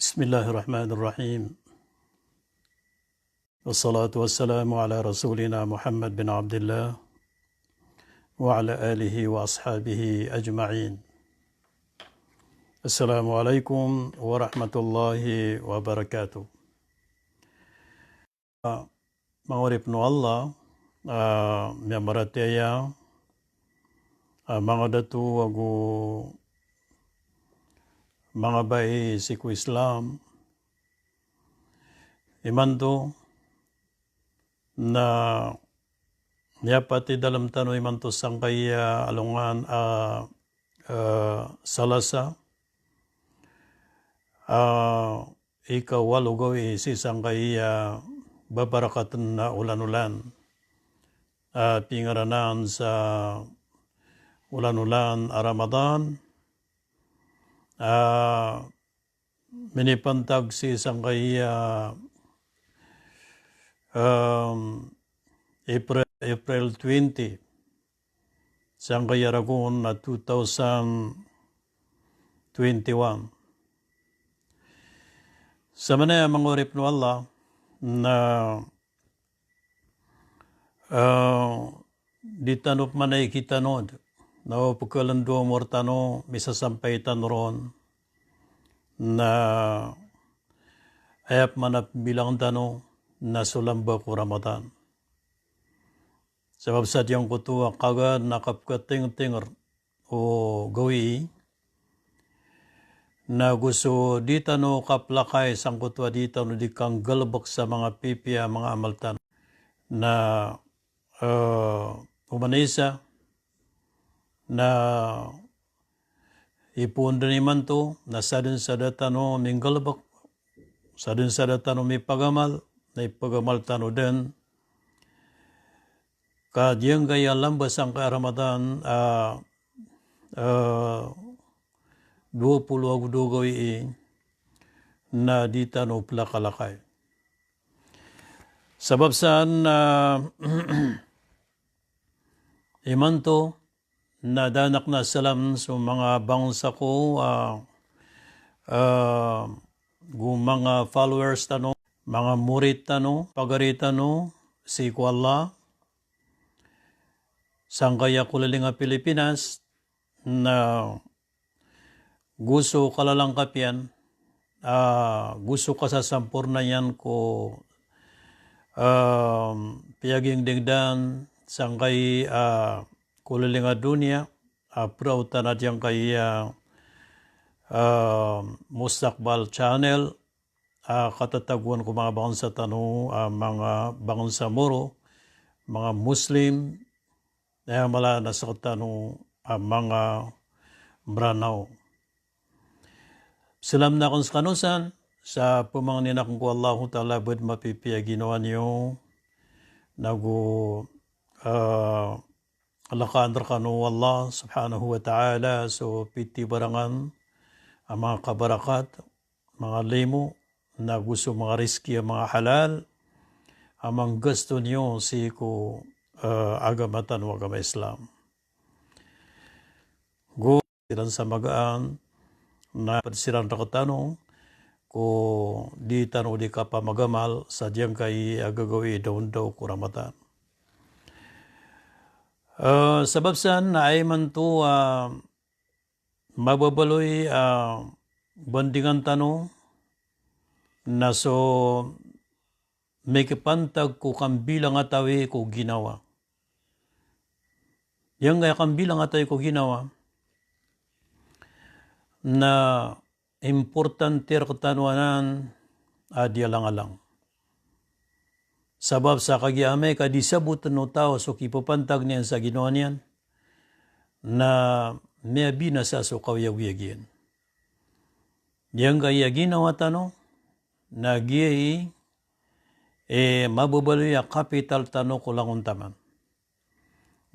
بسم الله الرحمن الرحيم والصلاة والسلام على رسولنا محمد بن عبد الله وعلى آله وأصحابه أجمعين. السلام عليكم ورحمة الله وبركاته. Mangurip no Allah miamarataya mga datu wagu mga bai siku Islam imanto na niyapati dalam tano imanto sangkaya alungan salasa ikaw walugaw isi sangkaya babarakatan na ulan-ulan pingaranan sa ulan-ulan Ramadan minipantag si sangkaya April 20 sangkaya ragun na 2021 sa manaya mangurip no Allah na di tanop manay kita nod na pagkalando mortano misasampay tanron na ayap manap bilang tano na sulamba ko Ramadan. Sebab sa diyang kutuwa kagad nakapkating-tinger o gawi na gusto di tano kaplakay sang kutuwa di tano di kang galbak sa mga pipia mga amaltan na umanisa na ipunda naman to na sadin tano minggalbak sadin tano may pagamal na ipagamal tano din kadiyang gaya lambas ang ka Ramadan 20 agudugay na di tano plakalakay sabab saan imanto na danak na salam sa mga bangsa ko mga followers tano mga murid tano pagarita no si ko Allah sangkaya kulalinga Pilipinas na gusto kalalang kapian gusto kasasampurna yan ko piyaging digdan sangkay kulalinga dunia prautan at yang kay Mustakbal Channel katataguan ko mga bangsa tano mga bangsa moro mga Muslim na mala nasa tano mga branaw salam na kung kanusan sa pumangnin akong ko Allah Ta'ala bud mapipiya ginawa niyo nagu alakandar kanu Allah subhanahu wa ta'ala so piti barangan ang mga kabarakat mga limo na gusto mga riski mga halal amang gusto niyo si ko agamatan o agama Islam go silang sa magaan na silang rakatano ko di tano di ka pa magamal sa diyang kay agagawi daun daw ko Ramadan sabab saan na ay man to mababaloy bandingan tano na so may kipantag ko kambilang atawi ko ginawa yang kaya kambilang atawi ko ginawa na importante katanuanan adya lang alang. Sabab sa kagiamay kadisabutan no tao so kipapantag niyan sa ginawa niyan na may binasa so kawyag-yagyan. Yang kaya ginawa tano na giyay mababaloy kapital tano ko lang untaman.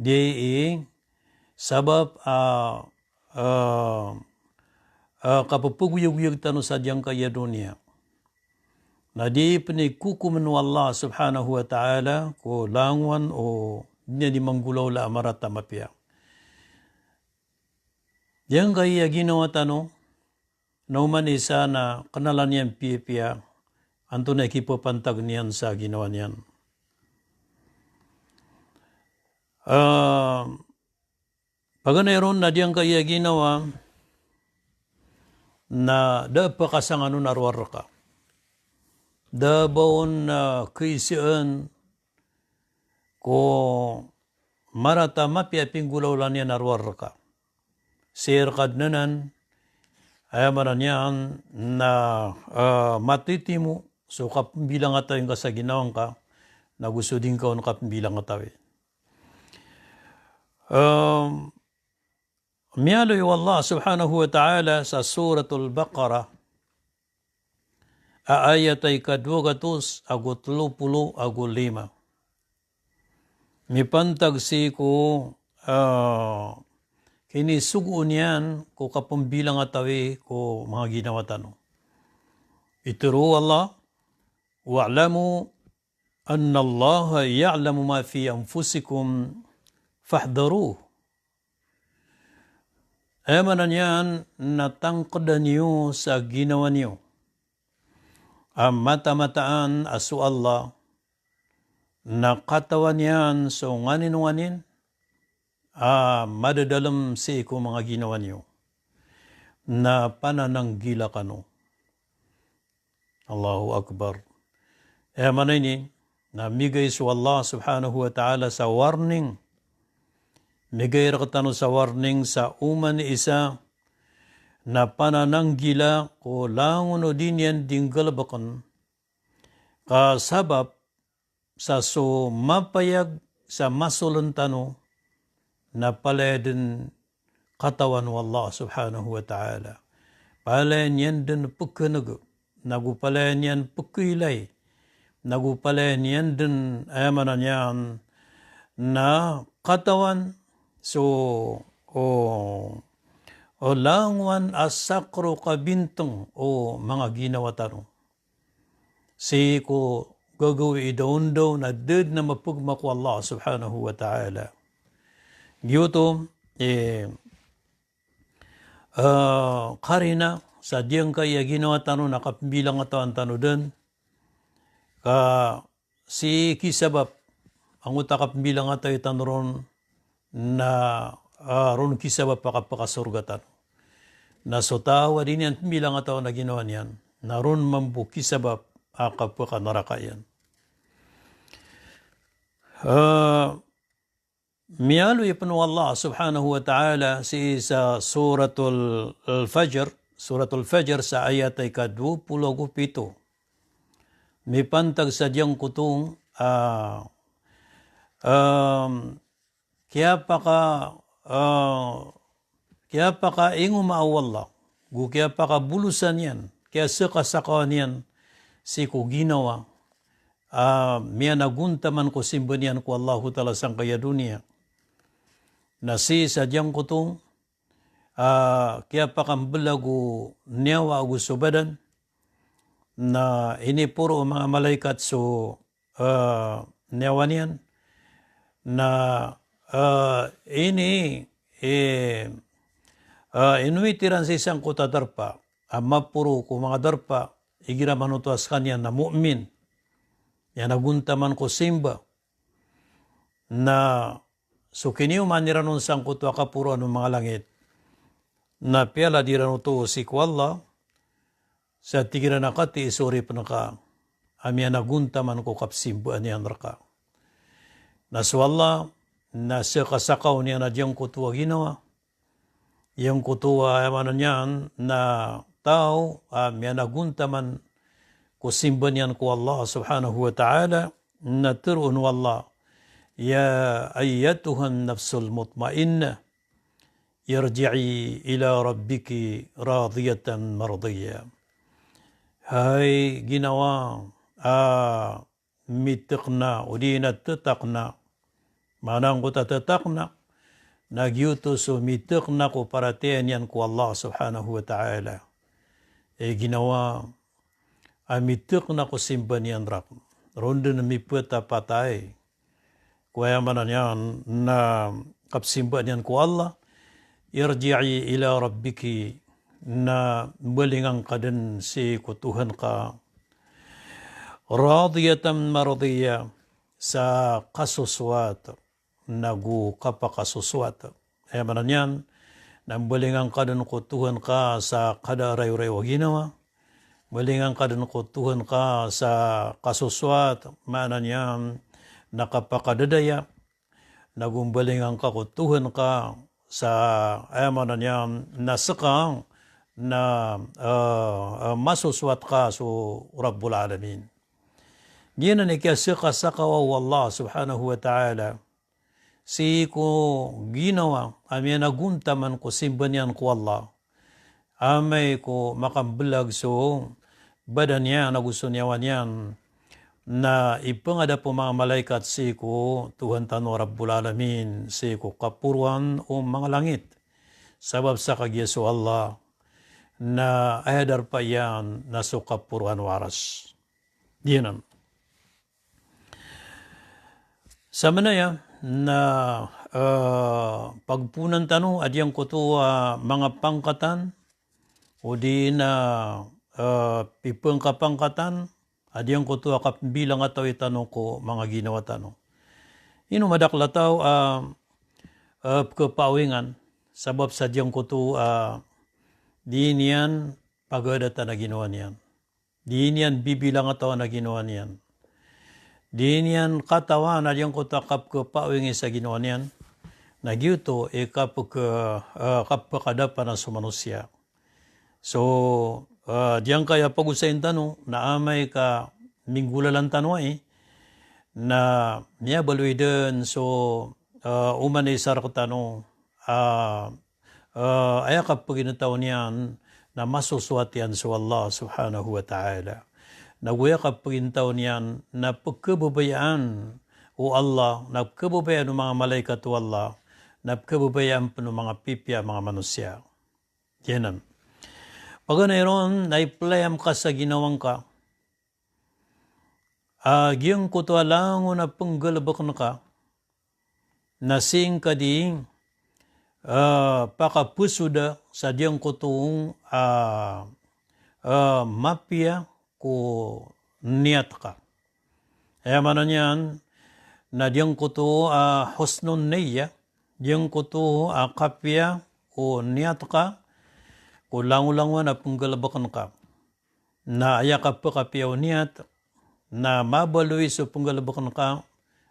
Di sabab kapapuguyag-yag tano sa diyang kaya dunia. Na di pinikukuman Allah subhanahu wa ta'ala ko langwan o niya di manggulaw la amarata mapia. Diyang kaya ginawa tano nauman isa na kanalan niyan piya anto na ikipapantag niyan sa ginawa niyan. Paganayon na diyang kaya ginawa na dapa kasangano narwar ka. Dabaon na kaisian ko marata mapiaping gulaw lang niya narwar ka. Sir kadnanan ay maran yan na matitimu so kapambilang ataw yung kasaginawang ka na gusto din ka kapambilang ataw. Miyalo yung Allah subhanahu wa ta'ala sa suratul Baqarah ayat ay kadwagatus agutlupulo agulima. Mipantag si ko kinisugun yan ko kapambilang atawi ko mga ginawa tanong. Ituro Allah, wa'lamu anna Allah ya'lamu ma fi anfusikum fahdharuh. Emanan yan natangkadan niyo sa ginawa niyo. Ang mata-mataan asu Allah na katawan yan so nganin-nganin madadalam si ko mga ginawa niyo na panananggila kano. Allahu Akbar. Emanan ini na migay su Allah subhanahu wa ta'ala sa warning. Migay rakatano sa warning sa uman isa na panananggila ko langon o din yan dinggalabakan kasabab sa so mapayag sa masulantano na paledin katawan wa Allah subhanahu wa ta'ala. Palayan yan din pagkanag, nagupalayan yan pagkailay, nagupalayan yan din ayamanan yan na katawan. So, o langwan asakro kabintong o mga ginawa tanong. Si ko gagawi idaon daw na did na mapugma ko Allah subhanahu wa ta'ala. Giyuto, karina sa diyang kaya ginawa tanong nakapimbilang atawan tanong din. Si kisabab, ang utakapimbilang atay tanong ron, na ron kisabab pakapakasurgatan. Na so tawa din yan bilang ataw na ginawa niyan. Na ron mambu kisabab akapakanarakayan. Miyalo ipanu Allah subhanahu wa ta'ala si sa suratul Fajr sa ayat ay ka-27. May pantag sa diyang kutong kaya pa ka ingo maawala, kaya pa ka bulusan yan, kaya sakasakawan yan, si ko ginawa, miya naguntaman ko simbanian ko Allahu ta'ala sang kaya dunia, na si sa diyang kutong, kaya pa kang balago niyawa agu subadan, na ini puro mga malaikat so niyawa niyan, na inuitiran sa isang kutadarpa, mapuro ko mga darpa, igiraman ito as kanya na mu'min, yan naguntaman ko simba, na so kiniyo maniranon sang kutwa kapuro anong mga langit, na piyala diran ito si ko Allah, sa tigiran nakati isuri pa naka, amya naguntaman ko kapsimbuan yan raka. Na so Allah, na sa kasakaw niya na diyang kutuwa ginawa. Yung kutuwa ayaman niyan na tao, may naguntaman kusimban yan ko Allah subhanahu wa ta'ala, na turun wallah, ya ayyatuhan nafsul mutmainna, yarji'i ila rabbiki radiyatan mardiyya. Hay ginawa, mitikna, udinat tatakna, manang ko tatatakna, nagyuto so mitikna ko paratean yan ko Allah subhanahu wa ta'ala. Ginawa, mitikna ko simban yan rak. Rondo na miputa patay. Kaya manan yan na kapsimban yan ko Allah, irji'i ila rabbiki, na balingang ka din si kutuhan ka radiyatan mardiya sa kasuswat nagu kapakasuswat. Manan yan, nambalingang ka din kutuhan ka sa kada rayo-rayo ginawa, balingang ka din kutuhan ka sa kasuswat, manan yan, nakapakadadaya, nagumbalingang ka kutuhan ka sa manan yan, nasakang na masuswat ka so Rabbul Alamin. Gina ni kasika sakawa Allah subhanahu wa ta'ala. Si ko ginawa, amya naguntaman ko simbanyan ko Allah. Amay ko makambulag so badan niya na gusto niyawan yan na ipangada po mga malaikat si ko Tuhan tano Rabbul Alamin si ko kapuruan o mga langit. Sabab sa kagyeso Allah na ahadar pa yan na so kapuruan waras. Diyan. Sa manaya na pagpunan tano adyang ko to mga pangkatan o di na pipeng kapangkatan adyang ko to bilang ataw itanong ko mga ginawa tano. Ino madaklataw kapawingan sabab sa adyang ko to di niyan pagadata na ginawa niyan. Di niyan bibilang ataw na ginawa niyan. Di niyan katawan na diyang kutakap ko pawingi sa ginawa niyan. Nagyuto kapakadapan na sumanusya. So, diyan kaya pag-usayin tanong na amay ka minggulalan tanong na niya baloy din so umanay sarap tanong ay kapag inataw niyan na masuswat yan sa Allah subhanahu wa ta'ala. Naguya kapag intaw niyan na pagkababayaan o Allah, na pagkababayaan ng mga malaikat o Allah, na pagkababayaan po ng mga pipya, mga manusya. Yanan. Pag ron, naiplayam ka sa ginawang ka, giyang kuto lang na panggalabak na ka, nasing ka di pakapusuda sa diyang kutong mapya, ko niyat ka. Manan yan, na diyang kuto husnun niya, diyang kuto kapya o niyat ka, ko langulangan na punggalabakan ka. Na ayakap pa kapya o niyat, na mabaloy sa punggalabakan ka,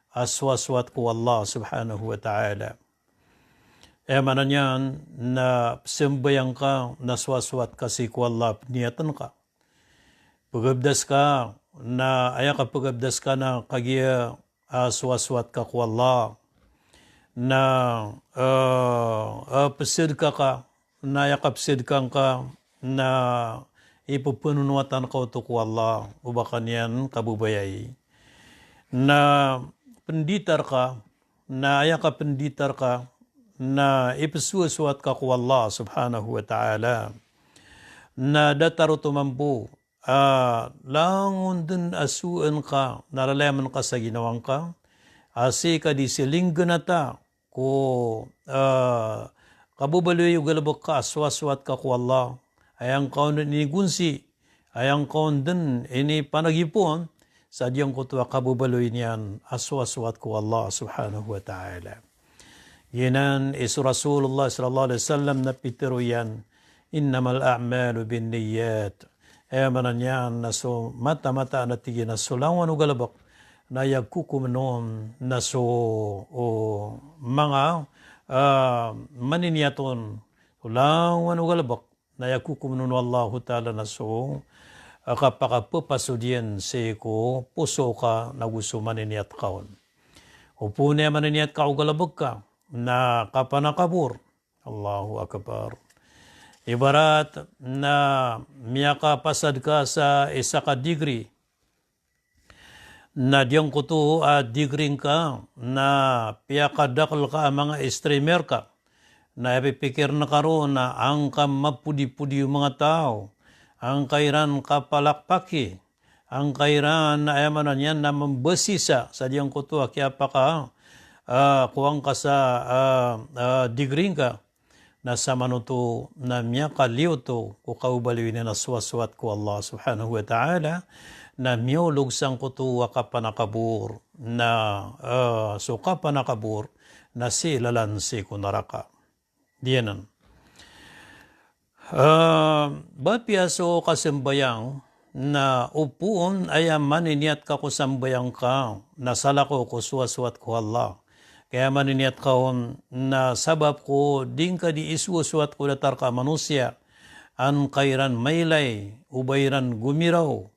aswaswat ko Allah subhanahu wa ta'ala. Manan yan, na simbayang ka, naswaswat kasi ko Allah, niyatan ka. Pagabdas ka na ayak pagabdas ka na kagiya swaswat ka ko Allah na pasid ka na yakapsid ka na ipupununuatan ka to ko Allah ubakan yan kabubayay na penditar ka na ayak penditar ka na ipasuaswat ka ko Allah subhanahu wa ta'ala na dataro tumampu langon din asuan ka, naralaman ka sa ginawang ka, asi ka di silinggan na ta, ko kabubaloy yung galabok ka, aswaswat ka ko Allah, ayang kaon din inigunsi, ayang kaon din ini panagipon, sa diyang kutuwa kabubaloy niyan, aswaswat ko Allah subhanahu wa ta'ala. Yanan is Rasulullah sallallahu alaihi wasallam na pitero yan, innamal a'malu bin niyat. Manan yan na so mata-mata na tigin na so langan o galabak na yagkukumanon na so mga maninyaton so langan o galabak na yagkukumanon Allah ta'ala na so kapakapapasudyan si ko puso ka na gusto maniniat kaon. Upo niya maniniat ka o galabak ka na kapanakabur. Allahu Akbar. Ibarat na miyaka pasad ka sa isa ka degree na diyang kuto degree ka na piyakadakal ka mga streamer ka na ipipikir na karon na ang ka mapudi-pudi yung mga tao ang kairan kapalakpaki ang kairan na ayamanan yan na mambasisa sa diyang kuto kaya pa ka kuwang ka sa degree ka na sa manuto na miyaka liuto ko kaubaliwin na swaswat ko Allah subhanahu wa ta'ala na miyulog sang kutu wakapanakabur na so kapanakabur na silalansi ko naraka. Diyanan. Bapiaso kasembayang na upuon ay maniniat ka ko sambayang ka na salako ko suwaswat ko Allah. Kaya maniniat ka na sabab ko din ka di iswaswat ko datar ka manusia an kairan maylay ubayran gumiraw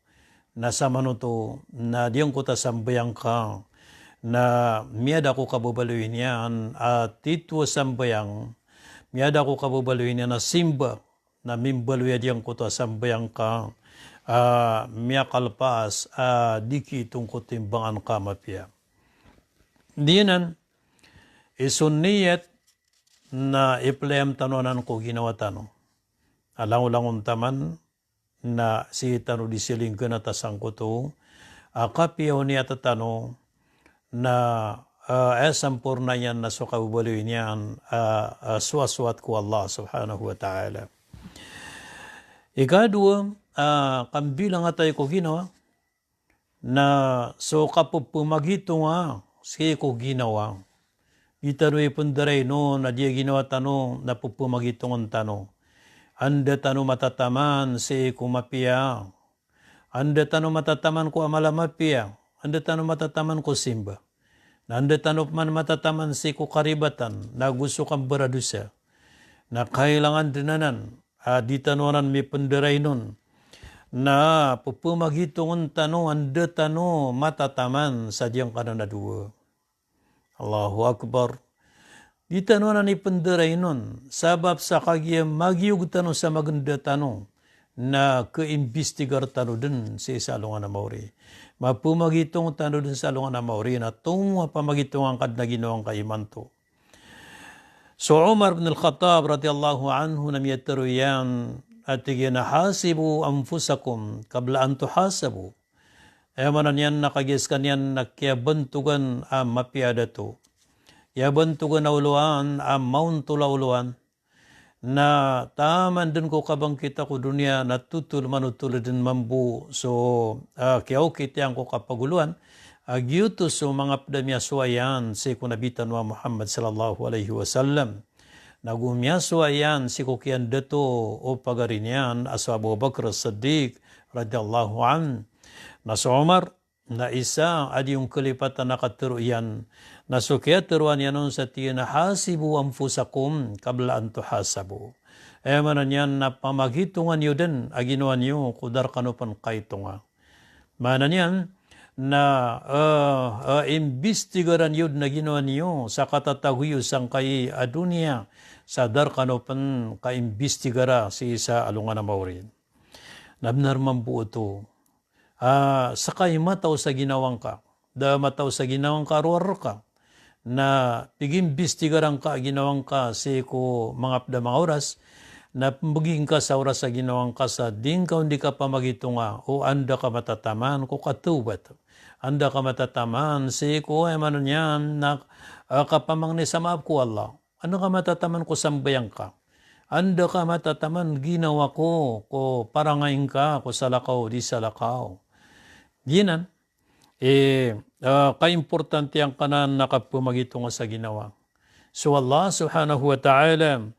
na sa manuto na diyang ko ta sambayang ka na miyada ko kababaluin yan at titwa sambayang miyada ko kababaluin yan na simba na mimbaluya diyang ko ta sambayang ka miya kalpas diki tungkot timbangan ka mapya. Diyanan isunniyat na iplayam tanonan ko ginawa tano. Alang-ulangon taman na si tano disiling ka na tasang ko to. Kapiyaw niya tatano na sampurna yan na so kabubaloy niyan suwaswat ko Allah subhanahu wa ta'ala. Ikadua, kambilang atay ko ginawa na so kapupumagito nga si ko ginawa. Itaro'y pundaray no na diya ginawa tano na pupumagitong tano. Anda tano matataman si kumapia. Anda tano matataman ko amalamapia. Anda tano matataman ko simba. Anda tano man matataman si ko karibatan na gusto kang baradusa. Na kailangan dinanan. Di tanonan may pundaray nun. Na pupumagitong tano anda tano matataman sa diyang kananadua. Allahu Akbar. Di tano na ni penderay nun. Sabab sa kagya magyug tano sa maganda tano na keimbestigar tano din sa isalungan na mauri. Mapumagitong tano din sa salungan na mauri na tungo pamagitong ang kad na ginawang kaimanto. So Umar bin al-Khattab radiyallahu anhu na miyataruyan at ginahasibu anfusakum kabla an tuhasabu. Manan yan nakagis kanyan nakiyabantugan mapiada to. Yabantugan na uluan maun tulauluan na taman din ko kabang kita ko dunia na tutul manutul din mambu. So kiyaw kitayang ko kapaguluan. Agyutos so mga pdamya suwayan si kunabitan wa Muhammad sallallahu alaihi wasallam. Nagumya suwayan si kukian dato o pagarinyan asa Abu Bakr as-Siddiq radiyallahu anhu. Nasa Umar, na isa adi yung kalipatan na katuruyan, na sukya turuan yan sa tiyan na hasibu anfusakum kabla an tuhasabu. Manan yan na pamagitungan nyo din, aginuan nyo kudar kanupan kaito nga. Manan yan na imbestigaran yun na ginawa nyo sa katataguyo sang kay adunia sa dar kanupan kaimbestigara si isa alungan na maurin. Nabnarman po ito. Sakay mataw sa ginawang ka. Da mataw sa ginawang ka aruar ka. Na pigimbistigarang ka ginawang ka si ko mga pda mga oras. Na maging ka sa oras sa ginawang ka sa din ka hindi ka pa magitunga. O anda ka matataman ko katubat. Anda ka matataman si ko manon yan na kapamang ni sa maab ko Allah. Ano ka matataman ko sambayang ka. Anda ka matataman ginawa ko parangayin ka ko salakaw di salakaw. Dinan, kaimportante ang kanan nakapumagito nga sa ginawa. So Allah subhanahu wa ta'ala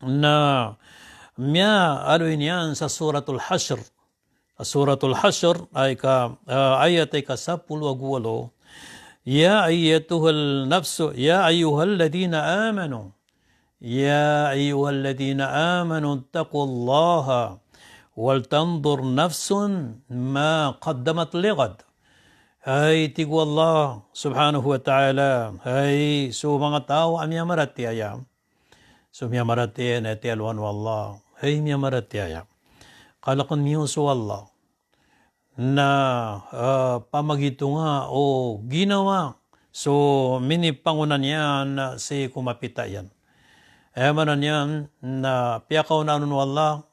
na miya aluin yan sa suratul Hashr. Sa suratul Hashr ay ayat ay ka-10 Ya ayyatuhal nafsu, ya ayyuhal ladina amanu. Ya ayyuhal ladina amanu, taqullaha. Waltandur nafsun ma qaddamat liqad. Ay tigu Allah subhanahu wa ta'ala. Ay so mga tao amya marati ayam. So miya marati na ti alwan wallah. Ay miya marati ayam. Kalakon miyo so Allah. Na pamagito nga o ginawa. So minipangunan yan si kumapita yan. Manan yan na piyakaw na nun wallah.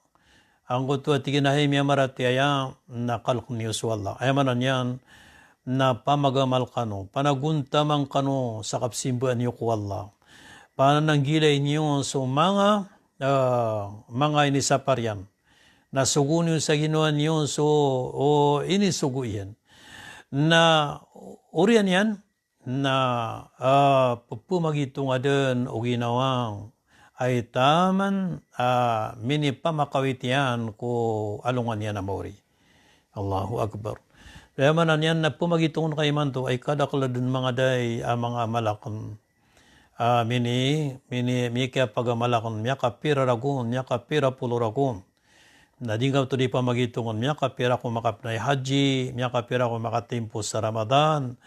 Ang kutu at ikinahay miya marati ayam na kalakon miyo so Allah. Manan yan na pamagamal kano, panaguntamang kano sa kapsimbuan niyo ko Allah. panananggilay niyo sa mga inisaparian. Nasugo niyo sa ginawa niyo so inisugo yan. Na urian yan na pumagito nga din o ginawang ay taman minipamakawit yan ko alungan yan na mauri. Allahu Akbar. Kaya manan yan na pumagitong kay man to ay kadakla dun mga day mga malakon. Mi kaya pagamalakon miya kapira ragun, miya kapira pulo ragun. Nadingaw to di pamagitungon miya kapira ko makapnay haji, miya kapira ko makatimpo sa Ramadan,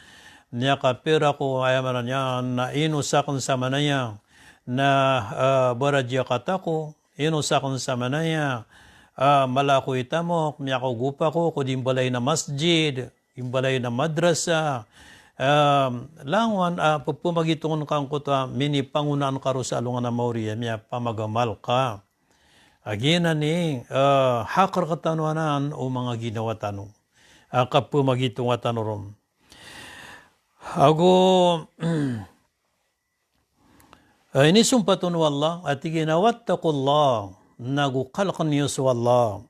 miya kapira ko ayamanan yan na inusakan sa manaya na baradya katako, inusakan sa manaya malako itamok, miya ko gupa ko dimbalay na masjid, dimbalay na madrasa, langwan pumagitungon kang kuta mini pangunaan karo sa alungan na mauriya miya pamagamal ka. Agina ni hakar katanuanan o mga ginawa tanong. Kapumagitong atanurom. Ako inisumbatun wallah at ginawattakullah nagukalkan niyo sa Allah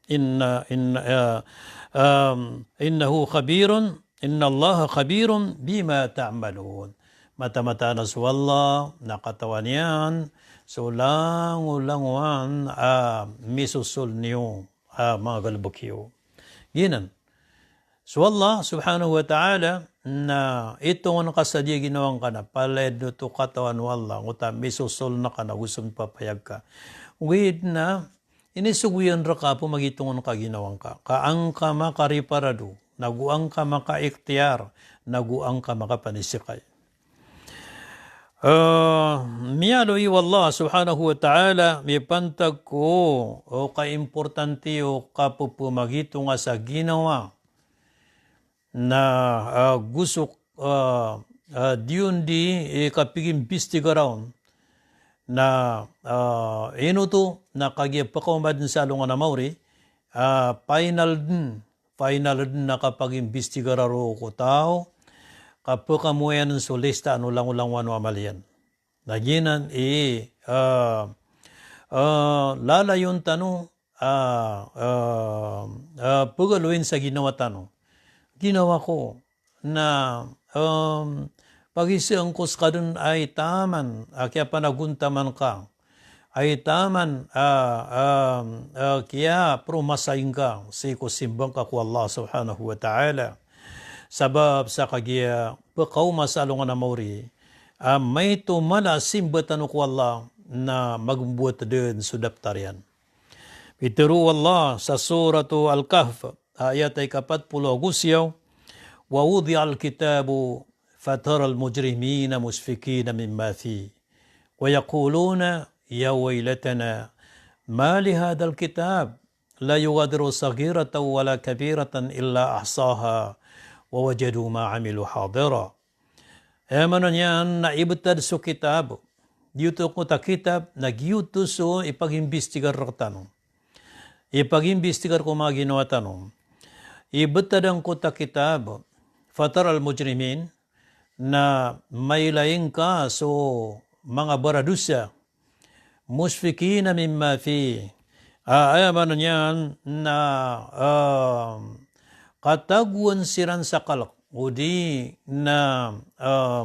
innahu khabirun inna Allah khabirun bima ta'malun. Mata-mata na sa Allah nakatawan yan. So lang-langwan misusul niyo mga galbukyo. Ginan. So Allah subhanahu wa ta'ala na itong nakasadya ginawang ka na paled to katawan wallah nguta misusul na ka na gustong papayag ka. Wait na inisuguyan ra ka po magitong ka ginawang ka. Kaang ka makariparado, naguang ka maka-iktiyar, naguang ka makapanisikay. Miyalo wallah subhanahu wa ta'ala may pantag ko o ka-importante o kapupumagito nga sa ginawa na gusok diyon di kapiging bistigaraon na inuto na kagipakaumad sa alungan na mauri final din na kapag imbestigararo ko tao kapag kamuyan ng solista, ano lang wano amalian. Naginan, lalayon tanong, pagaluin sa ginawa tanong. Ginawa ko na pag-isiang ko sa kadun ay taman, kaya panaguntaman ka, ay taman, kaya promasayin ka, simbang ka ko Allah subhanahu wa ta'ala. Sabab sa kagiya pakaw masalungan na mauri may tumala simbatan ko Allah na magbuot din sa daptarian. Itiru Allah sa suratu Al-Kahf ayat ay 40 Agusyaw wa wudi al-kitabu fatara al-mujrimina musfikina mimma fi wa yaquluna ya waylatana ma li hadha al-kitab la yughadiru saghiratan wala kabiratan illa ahsaha wawajadu ma'amilu hadira. Manon yan na ibutad so kitab. Dito ko ta kitab, nagyuto so ipag-imbestigar ko tanong. Ipag-imbestigar ko mga ginawa tanong. Ibutad ang ko ta kitab, fatar al-mujrimin, na may laing ka so mga baradusa, musfikina mimma fi. Manon yan na kataguan siran sa kalak o di na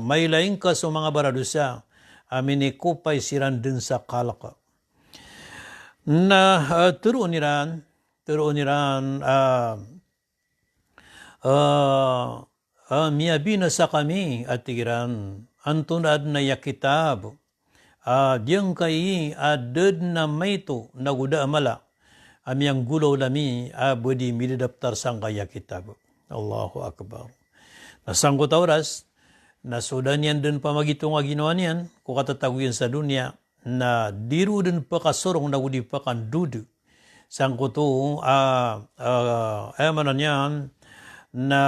may laing ka sa mga baradusa aminikupay siran din sa kalak na turuan niran miyabina sa kami at tigiran antunad na yakitab diyang kayi adad na may to naguda amala amiyang gulaw lami abudi midadaptar sang kaya kitab. Allahu Akbar. Nasanggot oras, nasudan yan din pamagitong ginawa niyan, kukatataguyan sa dunia, na diru din pa kasurong nagudi pa kandudu. Sangko to, manan yan, na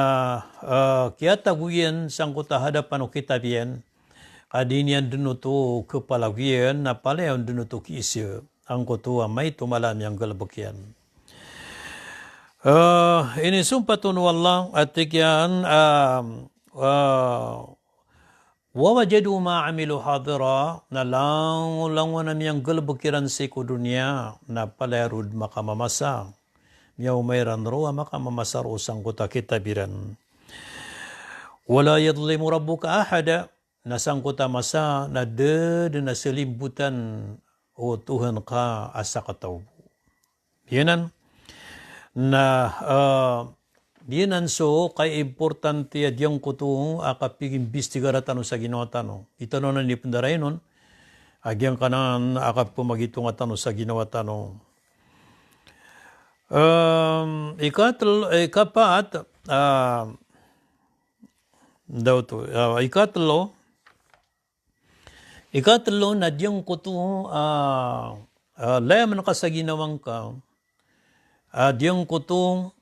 kaya taguyan sangko tahadapan o kitab yan, kadinian din to kepalaguyan, na palayan din to kiisyo. Ang kutuwa may tumalam yang galbukyan. Ini sumpatun wallah at tikyan wawajadu ma'amilu hadira na lang na miyang galbukiran si ko dunia na palerud makamamasa. Miyaw mayran roa makamamasar usang kuta kitabiran. Wala yadlimu rabbuka ahada nasang kuta masa na na selimbutan o Tuhan ka asa kataw. Yanan na dinan so kay importante adyang kutung akapiging bistigara tano sa Ginoo tano. Itano na ni pendaray nun agyang kanan akap pumagitong atano sa Ginoo tano. Ikapat daw to ikatlo na diyang kutung layaman ka sa ginawang ka diyang kutong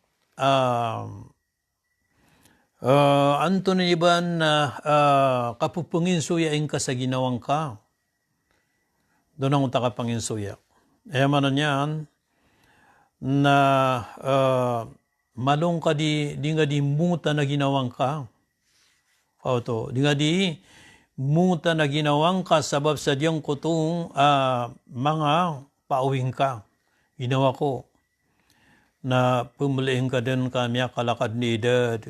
Anton iban na kapupungin suya in ka sa ginawang ka. Doon ang utakapangin suya. Manan yan na malong ka di nga di muta na ginawang ka. Di nga di muta na ginawang ka sabab sa diyang kutong mga pauwing ka. Ginawa ko. Na pumuliin ka din kami kalakad ni edad,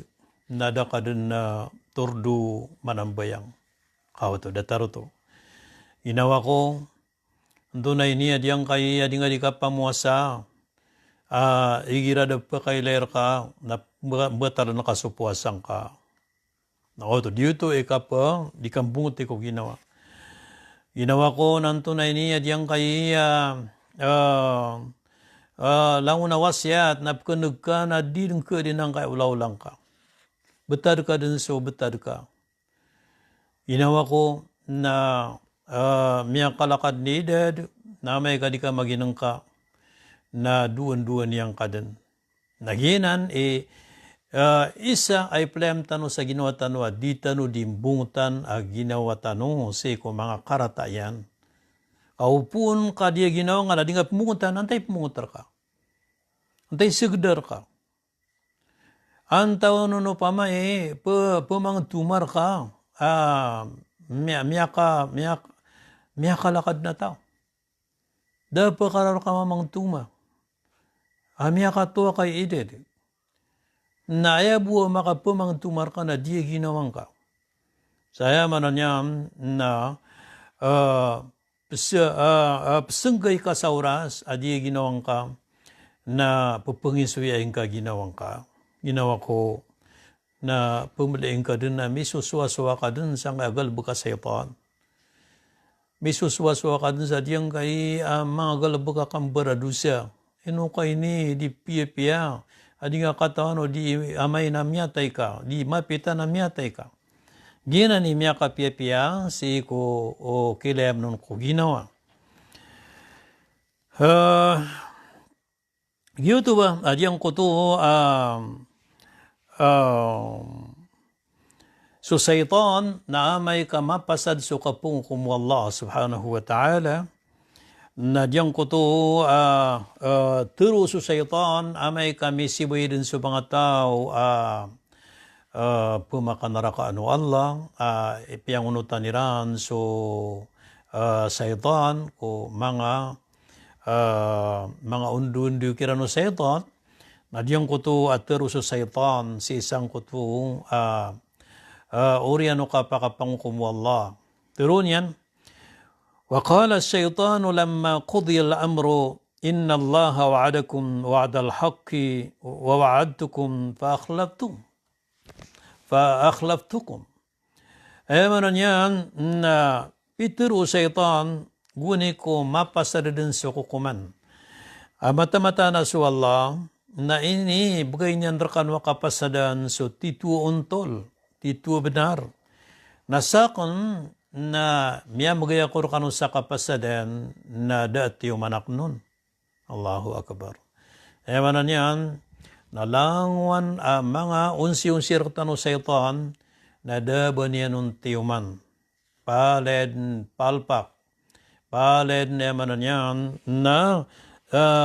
nada ka din na turdu manambayang. Dataro to. Inawa ko, dunay niya diyang kaya di nga di ka pamuasa, igirada pa kay layer ka, na batar na kasupuasang ka. Dito pa, di kang bunguti ko ginawa. Ginawa ko, nantunay niya diyang kaya, lang na wasyat, napkanag ka na di rin ka din ang kaulaw-lang ka. Betad ka din so, betad ka. Ginawa ko na miya kalakad ni edad, na may ka di ka maginang ka, na duwan-duwan niyang ka din. Naginan, isa ay plem tano sa ginawa tano, di tano dimbungutan ginawa tano, ko mga karatayan. Kaupun ka dia ginawa nga na di nga pumungutan, antay pumungutar ka. Antay sigdar ka. Antaw no pama pamang tumar ka. Miya kalakad na tao. Dapat karar ka mamang tuma. Miya ka to kay eded. Na ayabuwa makapamang tumar ka na di ginawang ka. Saya mananyam na pesenggay ka sa oras, adi ginawang ka, na pupangisuyain ka ginawang ka. Ginawa ko na pumulain ka dun na may suswa-suwa ka dun sa agal buka sa ipan. May suswa-suwa ka dun sa diyang kay mga galabaka kang baradusya. Ino kay ni di piya-piya. Adi nga katawan o di amay na miyatay ka, di mapita na miyatay ka. Gina ni miya kapia-pia si ko o kilem nun ko ginawa. Gito ba? Adyang ko to so saytan na may kamapasad so kapung kumu Allah subhanahu wa ta'ala na diyang ko to turo so saytan amay kami sibay din sa mga tao pumakanaraka ano Allah ipiangunutan niran so saytan ko mga undu-undu kirano saytan na diyang ko to atero so saytan si isang ko to oriano kapakapangukumu Allah pero niyan وقال الشيطان لما قضي الأمر إن الله وعدكم وعد الحق ووعدتكم فأخلفتكم Manan yan na Peter o Satan guni ko mapasaridin sa kukuman. Mata-mata na so Allah na ini bagay niyan rakan wakapasadan so titu untol, titu benar. Nasakon na miya magaya ko kanu sa kapasadan na dati umanak nun. Allahu Akbar. Manan yan nalangwan mga unsi-unsi ratano Satan na daba niya nun tiyuman. Paled palpak. Paled na manan yan na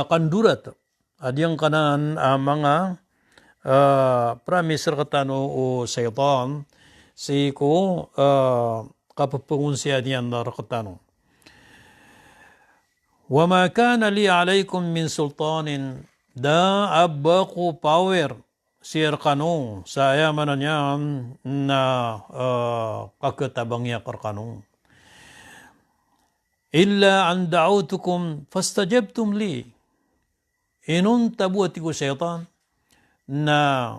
kandurat. Adyang kanan mga pramis ratano o Satan Siko kapapungunsya niyan na rakatano. وَمَا كَانَ لِي عَلَيْكُمْ مِنْ سُلْطَانٍ da abba ko power sir kanong sa ayaman niyan na kakatabang niya karkanong. إِلَّا أَنْ دَعَوْتُكُمْ فَاسْتَجَبْتُمْ لِي inun tabuati ko syaitan na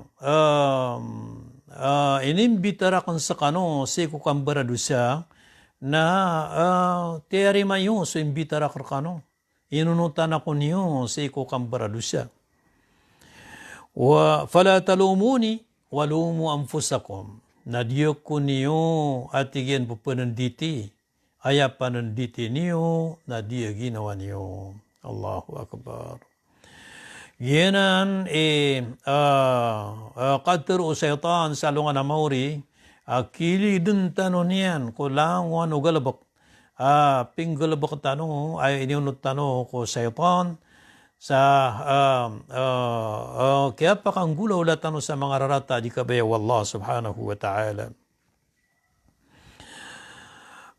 inimbitara kan sa kano si ko kambarado siya na tiyari mayo so imbitara kano inunutan ako niyo si ko kambarado siya wa fala talumuni walumu anfusakum na diyo ko niyo atigyan po pananditi aya pananditi niyo na diyo ginawa niyo. Allahu Akbar. Yenan qatar o syaitan sa lungan na mauri kili dun tanong niyan ko lang wano galabak pinggalabak tanong ay iniunod tanong ko syaitan sa kaya pa kang gulaw la tanong sa mga rarata di kabaya wallah subhanahu wa ta'ala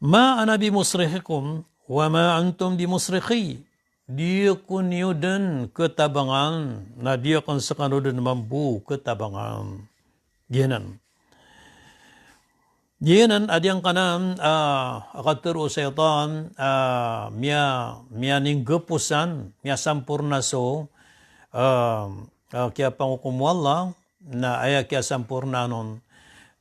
ma ana bimusrihikum wa ma antum bimusrihi dia kun yudin ketabangan na dia kan sekanudin mampu ketabangan yenan adyang kanan akatero syaitan mia ninggepusan mia sampurna so kaya pangukum wallah na aya kaya sampurna nun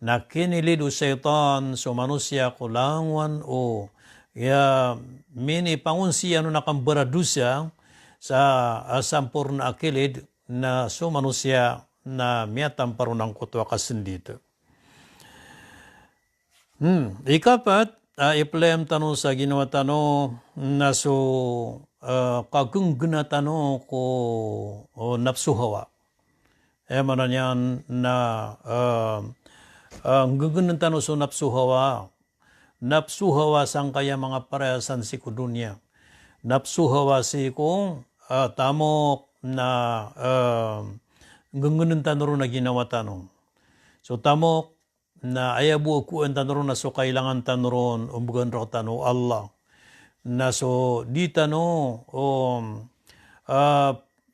na kinilidu syaitan so manusia kulangwan o ya mini pangunsiya no nakambaradusa sa sampurna akilid na so manusia na miatam parunang kutwa kasendito. Ikapat iplem tano sa ginawa tano na so kagungguna tano ko napsuhawa. Mana niyan na gugunan tano so napsuhawa. Napsuhawa sang kaya mga parehasan si ko dunya. Napsuhawa si ko tamok na gugunan tano na ginawa tano. So tamok na ayabu ko ang tanron na so kailangan tanron umbugan ro tano Allah na so di tano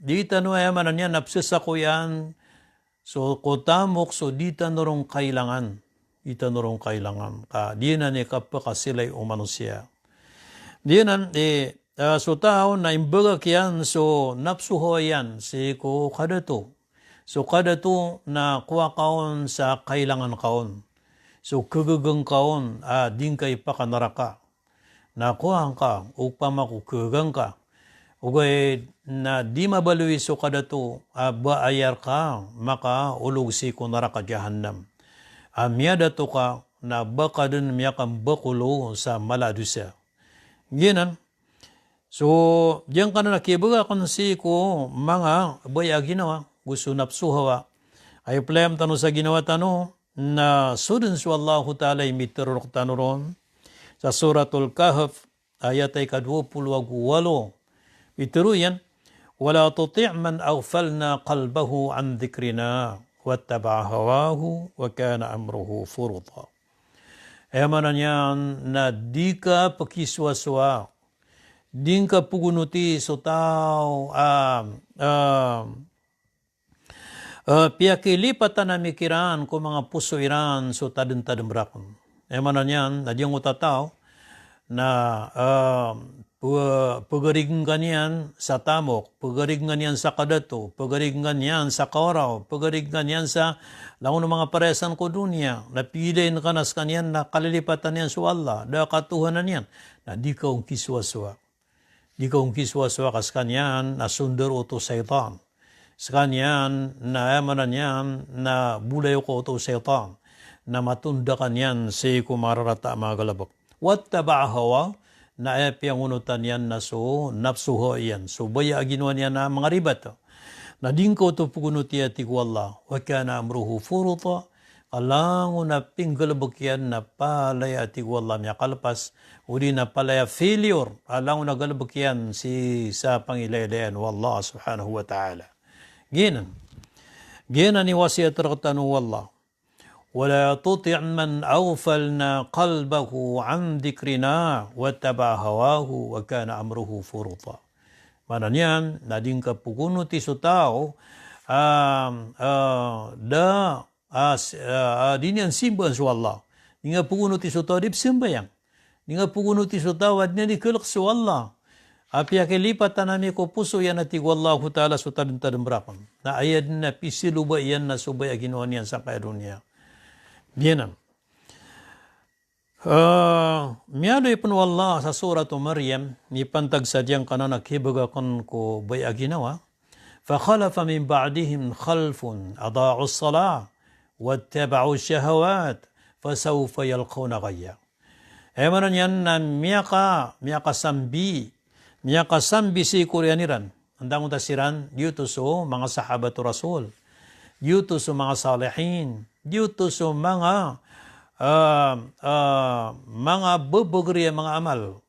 di tano ayaman niya napsisa ko yan so kotamok so di tanron kailangan di na ni kapakasilay o manusia di na so tao na imbaga kiyan so napsuho yan si ko kadato. So kada to na kuha kaon sa kailangan kaon. So kagagang kaon din kay pakanaraka. Na kuha ka upang makukagang ka. Ugay na di mabalui so kada to baayar ka maka ulog si kunaraka jahannam. Miyada to ka na baka din miyakang bakulo sa maladusa. Ginan. So diyan ka na nakibaga kung si ko mga baya ginawa. Gusto napsuhawa ay plem tano sa ginawa tano na sudin su Allah ta'ala imitirok tano ron sa suratul Kahf ayat ay ka-28 itiro yan wala tuti' man aghfalna qalbahu an dhikrina wattaba'a hawahu wa kana amruhu furuta emanan yan na di ka pakiswaswa di ka pugunuti so tao piyakilipatan na mikiran ko mga puso iran so tadin-tadin brakon. Emanan yan, nadyang utataw na pagarigan kanyan sa tamok, pagarigan kanyan sa kadato, pagarigan kanyan sa kauraw, pagarigan kanyan sa laon ng mga paresan ko dunya, napilay na kanas kanyan na kalilipatan yan sa Allah, da katuhanan yan, na di ka ang kiswaswa. Di ka ang kiswaswa kas kanyan na sundar uto syaitan. Sekanyan na emanan yan na bulay ko ito syaitan na matundakan yan si kumararata mga galabak. Wattaba'a hawa na piyangunutan yan na so napsuho yan. So baya ginawa niya na mga ribat. Na din ko ito pugunuti ati ko Allah. Wa kana amruhu furuta. Alango na pinggalabak yan na palay ati ko Allah niya kalpas. Uli na palaya failure. Alango na galabak yan si sa pangilaylayan. Wallah subhanahu wa ta'ala. Ginan ni wasiat rakatanu wallah. ولا تطع من أغفلنا قلبه عن ذكرنا واتبع هواه وكان أمره فرطا. Mananya nading kapukuno ti so tao dinian simban so Allah. Ninga pukuno ti so tao dip simbayang. Ninga pukuno ti so tao adnya di kelak so Allah. Api akilipat tanami ko puso yan ati wallahu ta'ala so tadong berakam. Na ayad na pisiluba yan na subay aginoan yan sa kaya dunia. Diyan. Miyado ipon wallah sa suratu Maryam ni pantag sadyang kananak hibagakan ko bay aginawa. فخلف من بعدهم خلف أضاعوا الصلاة واتبعوا الشهوات فسوف يلقون غيا. Emanan yan na miyaka sambi si Koreaniran. Andang utasiran, dito so mga sahabatu Rasul, dito so mga salihin, dito so mga bubugri mga amal,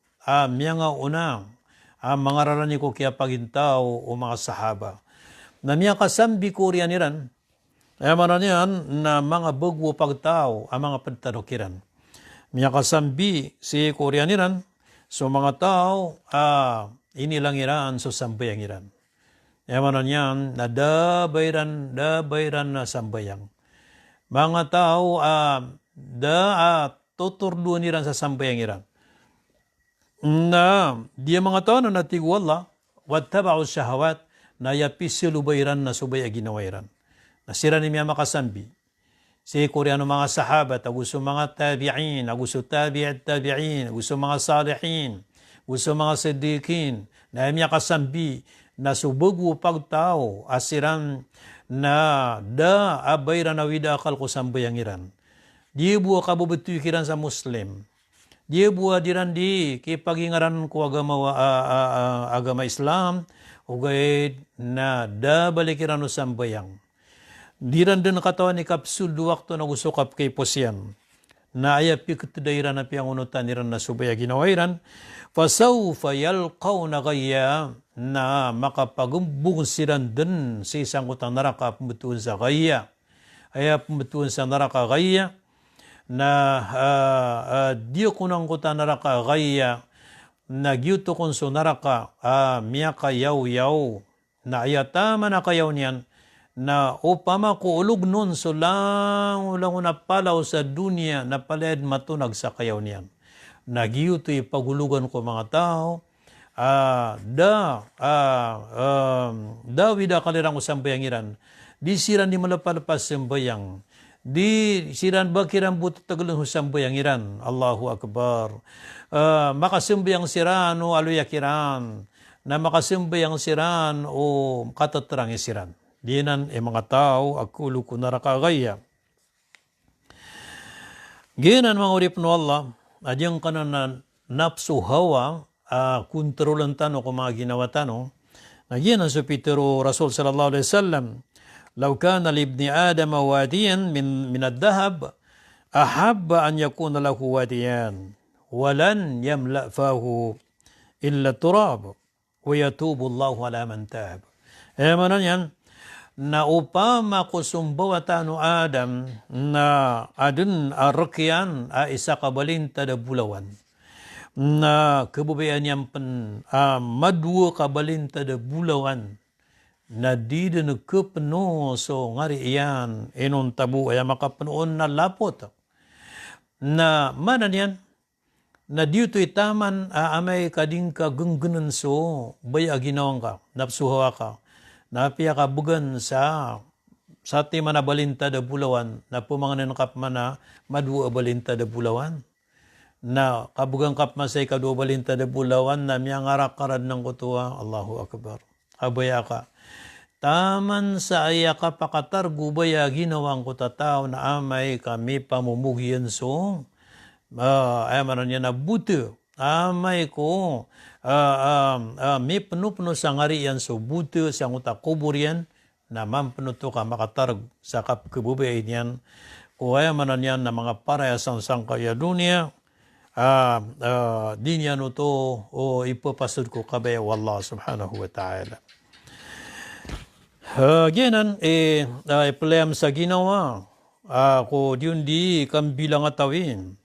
mga unang, mga rarani ko kaya pagintaw o mga sahaba. Na miyaka sambi Koreaniran, emanan yan na mga bugwo pagtao, ang mga pagtanukiran. Miyaka sambi si Koreaniran, so mga tao, inilangiran so sambayang iran. Emanan yan na dabayran na sambayang. Mga tao, tuturduan iran sa sambayang iran. Na dia mga tao na natigwala, wattaba'u syahawat, na yapisilu bayran na subay aginawairan. Nasira ni miya makasambi. Si Koreano mga sahabat, gusto mga tabi'in, gusto tabi'in, gusto mga salihin, gusto mga siddiqin, na miya kasambi na subugwo pagtao, asiran na abayran na widakal ko sambayang iran. Di buwa kabubutukiran sa Muslim. Di buwa diran di kipagingaran ko agama Islam, ugay na balikiran no sambayang. Diran din katawan ni kapsul duwakto na gusto kap kay posyan. Na ayapik tudayran na piyang unutan niran na subaya ginawairan. Fasawfa yalqawna gaya na makapagumbong siran din sa isang utang naraka pumbetuan sa gaya. Ay pumbetuan sa naraka gaya na diyo kunang kuta naraka gaya na gyuto kun so naraka miyaka yaw na ayatama na kayaw niyan na upama ko ulog nun so lang na palaw sa dunia na palad matunag sa kayaw niyan. Nagyuto ipagulugan ko mga tao wida kalirang usambayang iran di siran di malapalapas sambayang di siran bakiran buto tagalong usambayang iran. Allahu Akbar. Makasambayang siran o aluyakiran na makasambayang siran o katatarang isiran. Dinan mga tao akulo ko narakagaya. Ginan mga urip no Allah, adyang kanan na napsu hawa, kontrolan tano kung mga ginawa tano. Nagyan sa Pitero Rasul sallallahu alaihi wasallam, "Law kana li ibni Adam wadiyan min ad-dhahab, ahabba an yakuna lahu wadiyan, walan yamla fahu illa turab, wa yatubu Allahu ala man tab." Manan yan, na upama kusumbawa tano Adam na adun arakyan isa kabalinta da bulawan na kebubayan yang madwa kabalinta da bulawan na di na kepeno so ngari iyan inon tabu ay makapenoon na lapot na manan yan na dito itaman amay kading ka genggenan so baya ginawang ka napsuhawa ka napiya kabugan sa ti mana balinta da bulawan na pumanganan kap mana madwa balinta da bulawan na kabugan kap masay kadwa balinta da bulawan na miyang arakarad ng kutuwa. Allahu Akbar. Abaya ka taman sa aya ka pakatar gubaya ginawang ko tataw na amay kami pamumugian so ay manan niya na buto amay ko may penuh sa ngari yan so buto sa utak kubur yan na mampenuh to ka makatarag sa kebubayan yan kuwaya manan yan na mga parayasang sangkaya dunia din yan to o ipapasod ko kabaya wallah subhanahu wa ta'ala. Ganan playam sa ginawa ako diyon di kang bilang atawin.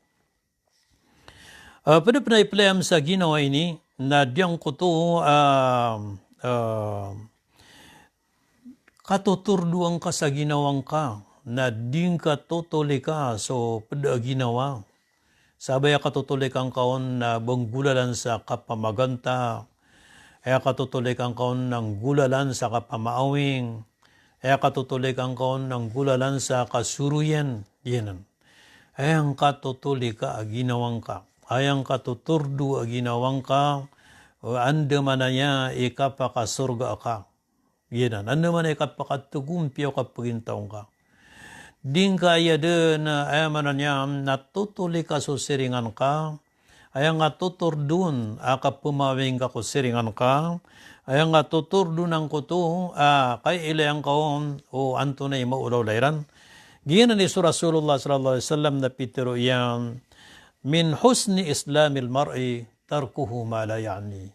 Pada penay-playam sa ginawa ini, na diyang ko to katuturduan ka sa ginawang ka, na ding ka totoli ka so pada ginawa. Sabay katutulik ang kaon na banggulalan sa kapamaganta, ay katutulik ang kaon ng gulalan sa kapamaawing, ay katutulik ang kaon ng gulalan sa kasuruyan, yanan. Ay ang katutulik ka ginawang ka, ay ang katuturdu ginawang ka, o anda man na niya ikapakasurga ka. Yanan, anda man na ikapakatugumpi o kapagintaong ka. Ding kaya de na ayaman niya natutuli ka so siringan ka, ayang nga tuturdun ka pumawing ka ko siringan ka, ayang nga tuturdun ang kuto kay ilayang kaon o anto na maulaw layran. Giyan ni Rasulullah sallallahu alaihi wasallam na pitero yan, min husni islamil mar'i tarkuhu ma la ya'ni.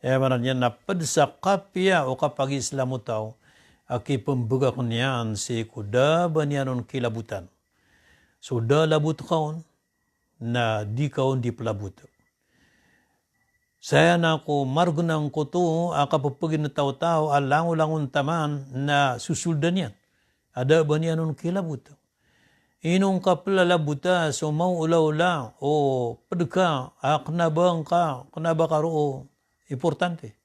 Ayaman niya napadsa kapya o kapag islamu tao, aki pembegak niyan si kuda banyanon kilabutan. So da labut kaon na di kaon di pelabut. Saya na ko margunang ko to akapapagin na tao-tao alangon-langon taman na susuldan yan. Ada banyanon kilabut. Inong kapalalabuta so mauulaw-ula o padka knabang ka knabakaro importante.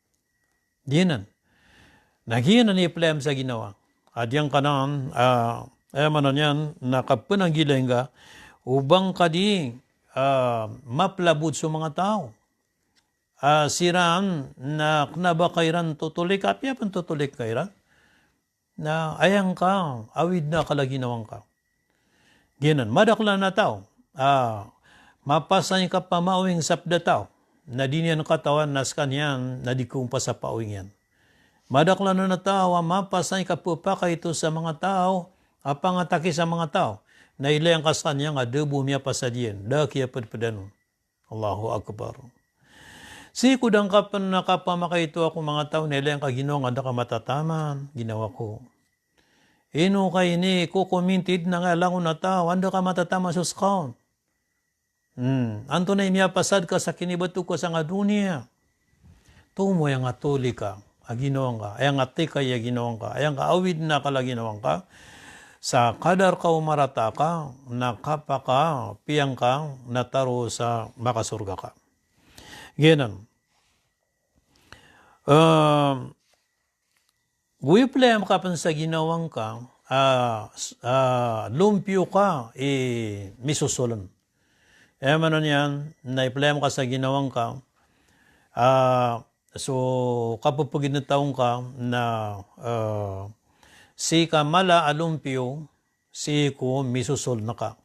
Diyanan. Nagiyan na ni Plem sa ginawa. At yung kanan, manon yan, nakapananggilang ka, ubang kadi maplabot sa mga tao. Siraan na knabakairan tutulik, apya pan tutulik kairan, na ayang ka, awid na kalaginawang ka. Ginan, madakla na tao, mapasan ka pamawing sapda tao, na di niyan katawan nas kanyan, na di kumpa sa pawing yan. Madakla na tao, mapasay ka po pa ito sa mga tao, pangataki sa mga tao, na ilayang kasanya nga debu miya pasadiyan, daki padpadano. Allahu Akbar. Si kudang kapan nakapamaka ito ako mga tao, na ilayang kaginawa nga ka matataman, ginawa ko. Ino kay ni kukomintid na nga lang na tao, anda ka matatama sa skaon. Anto na miya pasad ka sa kinibatu ko sa nga dunia. Tumo yung atuli ka. Ginawang ka, ayang atikay ginawang ka, ayang kaawid na kalaginawang ka, sa kadar ka umarata ka, nakapaka, piyang ka, nataro sa makasurga ka. Ganon. Guiplem ka pan sa ginawang ka, lumpyo ka, misusulon. Manon yan, naiplem ka sa ginawang ka, so, kapapagin na taong ka na si kamala alumpyo, si ko misusol na ka.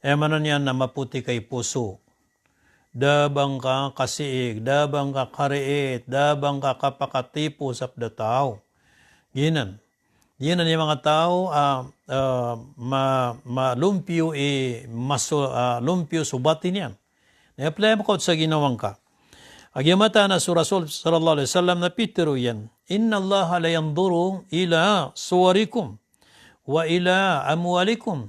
Manon yan na maputi kay puso. Dabang ka kasiig, dabang ka kariit, dabang ka kapakatipo sa tao. Ginan. Ginan yung mga tao, malumpyo lumpyo subatin yan. Na-apply mo sa ginawang ka. Agyamata na sa Rasul sallallahu alaihi wasallam na pitero yan. Inna Allah la yanduru ila suwarikum wa ila amwalikum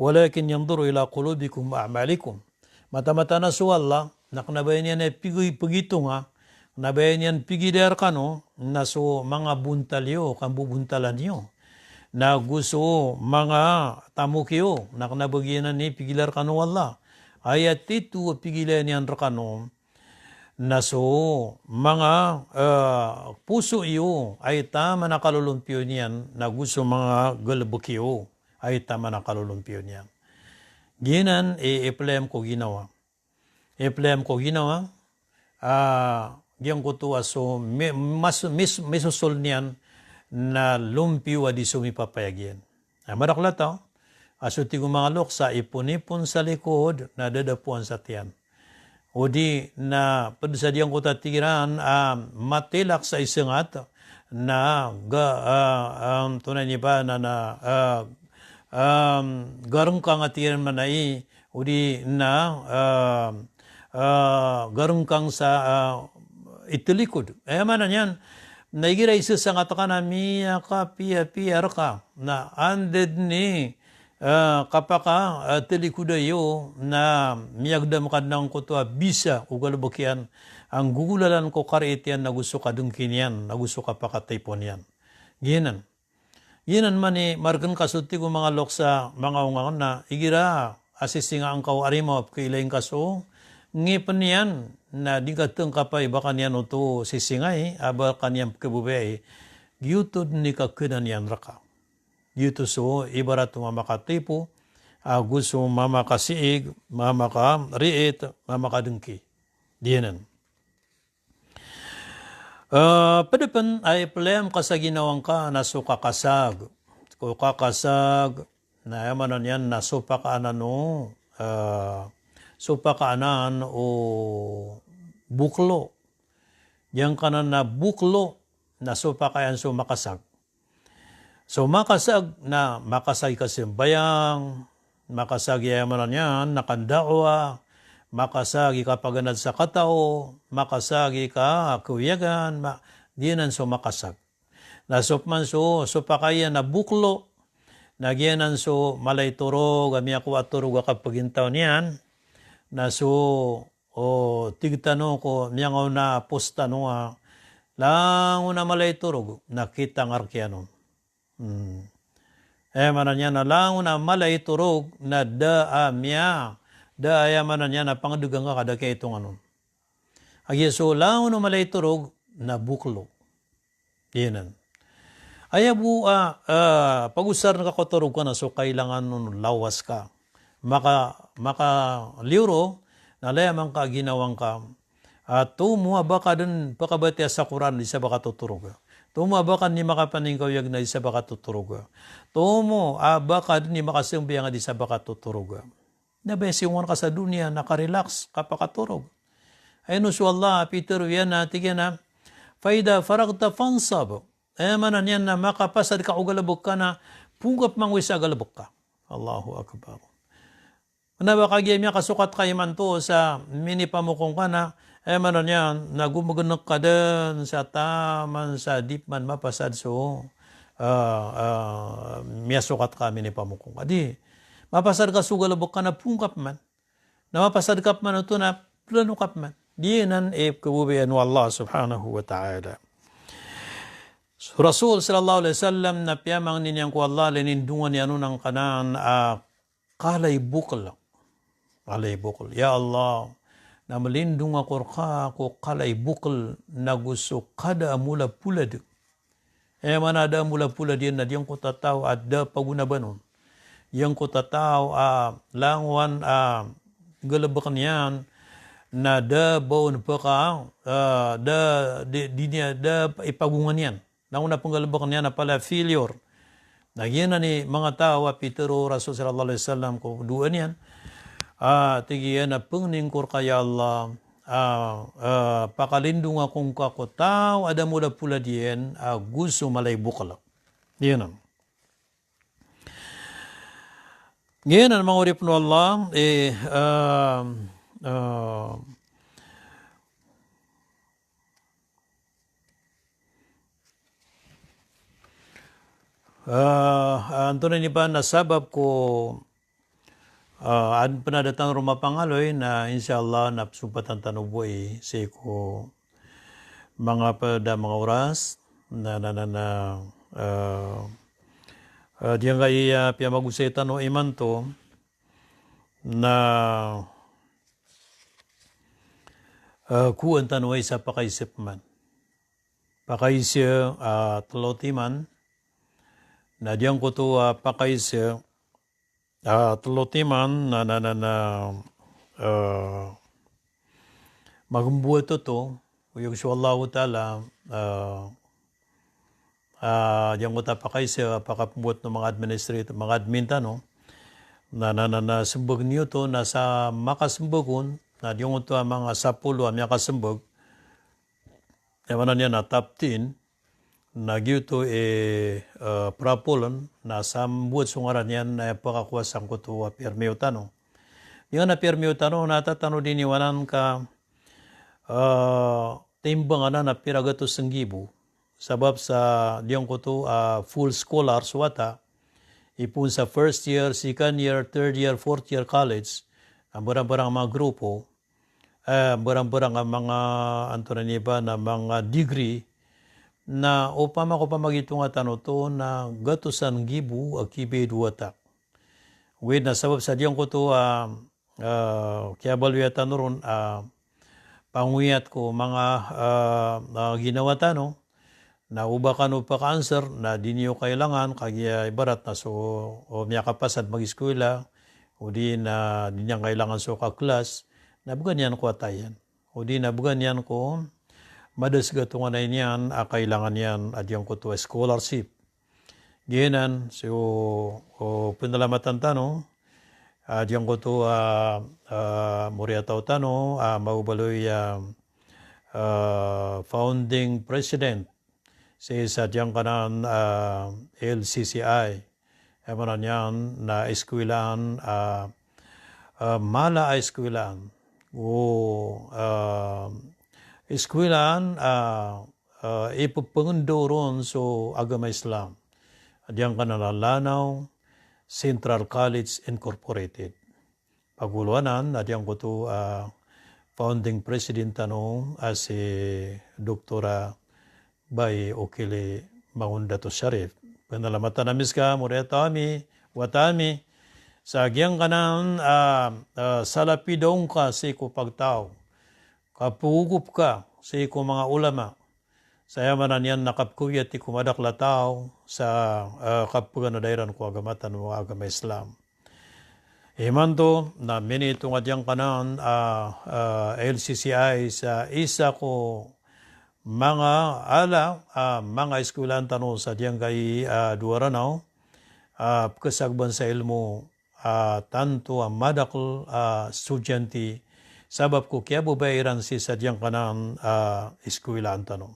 walakin yanduru ila qulubikum wa a'malikum. Mata-mata na sa Allah, nakanabayan yan ay pigito nga, nabayan yan pigider ka no, na so mga buntalyo, kambubuntalan nyo, na gusto mga tamukyo, nakanabagyan ni pigilar ka no Allah. Ayat ito pigilan yan ka no, na so mga puso iyo ay tama na kalulumpyo niyan na gusto mga galbukyo ay tama na kalulumpyo niyan. Ginan, i-plem ko ginawa. I-plem ko ginawa, diyan ko tuwa so misusol niyan na lumpyo adi sumipapayagyan. Madakla tao, asuti ko mga loksa, ipon-ipon sa likod na dadapuan sa tiyan. O di na padasadyang ko tatiran matilak sa isangat na tunay niya ba na garong kang atiran manay o di na garong kang sa itilikod. Mana yan, naigira isa sa nga ka na miya ka, piyar ka, na anded ni kapaka telikudayo na miyagdam ka ng kutua bisa ugalbakian ang gugulalan ko karitian na gusto ka dungkin yan, na gusto ka pakatipon yan. Ginan. Ginan man margan kasuti ko mga loksa mga ungaon na igira asisinga ang kau arimo kailaing kaso ngipan yan na di kateng kapay baka niyan uto sisingay aba kaniyang kebubay gyutod ni kakenan yan raka. Gyuto so ibarat mamakatipo gusto mamakasiig, mamakariit, mamakadengki. Diyanan. Padapan ay plem ka sa ginawang ka na sukakasag. Kukakasag na yamanan yan na supakaanan o supakaanan o buklo. Yang kanan na buklo na supakayan sumakasag. So makasag na makasag kasi bayang, makasag yamanan yan, nakandakwa, makasagi ka paganad sa katao, makasagi ka kuyagan, diyanan so makasag. Nasupman so pakayan na buklo, nagyanan so malay turog, ami ako at turog kapagintaw niyan, na so tigtano ko, miyangaw na postano lang una malay turog, nakita ng arkyanon. Manan niya na lang una malay turog, na daamya, daya manan niya na pangadugang ka kada kaya itong anon. Agi so lang no malay turog na buklo. Yanan. Aya bu pag-usar na kakoturog ka na so kailangan nun lawas ka. Maka liuro na layamang ka ginawang ka. At tumuha baka dun pakabati sa Quran di sa baka tuturog. Tumuha baka ni makapaningkawyag na di sa baka tuturog. Tumuha baka dun ni makasimbiyang di sa baka tuturog. Nabesingon ka sa dunia, nakarelax, kapakaturog. Ayun so Allah, Peter, yan na, tigyan na, faida faragta fansab. Manan yan na makapasad ka o galabok ka na, pugap mangwis sa galabok ka. Allahu Akbar. Nabakagyan niya kasukat kayo man to sa minipamukong ka na, manan yan, nagumaganak ka din sa taman, sa dipman, mapasad so, miyasukat ka minipamukong ka. Di, mapasad ka sugalabok ka na pungkap man. Na mapasad ka man ito na planukap man. Diyanan kabubayan wa Allah subhanahu wa ta'ala. So, Rasul sallallahu alaihi wasallam na piyamang ninyang ko Allah linindungan niya ng kanan kalay bukal. Kalay bukal. Ya Allah, na malindung ako ka ko kalay bukal na gusto kada mula pulad. Manada mula pulad yan na diyan ko tataw at da pagunabanon. Yang ko tataw langwan galabakan yan na da baon pa ka da ipagungan yan. Nauna pong galabakan yan na pala failure. Nagyan na ni mga tao Pitero Rasul sallallahu alaihi wasallam ko duan yan. Tigiyan na pengningkor kaya Allah pakalindung akong kakotaw ada mula pula diyan gusto malay bukala. Yan ang. Ngayon, ang mga urip no Allah, anto na ni ba nasabab ko ad panadatang rumapangaloy na inshallah napsupatan tanuboy sa ko mga oras na diyan kaya piyamaguseta no iman to na kuan tanway sa pakaisip man. Pakaisip talotiman na diyan ko to pakaisip talotiman na magumbuhat to yung Allah ta'ala diyan ko tapakay sa pakabuot ng mga administrator, mga admin no na sumbog niyo to na sa makasumbogon na diyan ko to mga sapulo ang makasumbog ewan niya na top 10 na gyuto prapulan na sambuot sungaran yan na pakakuwasan ko to permeo tano yung na permeo tano natatano din iwanan ka timbangan na piragato senggibo. Sabab sa diyan ko to full scholars wata ipun sa first year, second year, third year, fourth year college, ang barang-barang mga grupo, barang-barang ang mga Antoniba na mga degree na upama ko pa magitung at ano to na gatusan gibu akibe duwata. With na sabab sa diyan ko to kaya baluyatan ron panguyat ko mga ginawa tano na uba ka no pa ka-answer na di niyo kailangan kaya ibarat na so o miya kapasad mag-eskwela o di na di niya kailangan so ka-class na bugan yan ko atayan o di na bugan yan ko madas gatungan na yan kailangan yan adyang ko to scholarship ginan so o pinalamatan tano adyang ko to Moria tao tano maubaloy founding president sa diyang kanan LCCI emanan yan na eskwilaan mala eskwilaan o eskwilaan ipapangundoron so agama Islam diyang kanan Lanao Central College Incorporated paguluanan na diyang ko to founding president tanong si Doktora Bay Okili Maundato Sharif. Penalamatan namis ka, Muriatami, Watami, sa agyang kanang salapidong ka sa iko pagtao. Kapugup ka sa iko mga ulama. Saya manan yan nakapkuyat iko madaklatao sa kapuganadairan ko agamatan o agama Islam. Himanto na minito nga diyang kanang LCCI sa isa ko mga mga eskwelahan tanong sa diyang kay Duaranaw, kasagban sa ilmo, tanto ang madakal estudyante, sabab ko kaya bubayiran si sa diyang kanang eskwelahan tanong.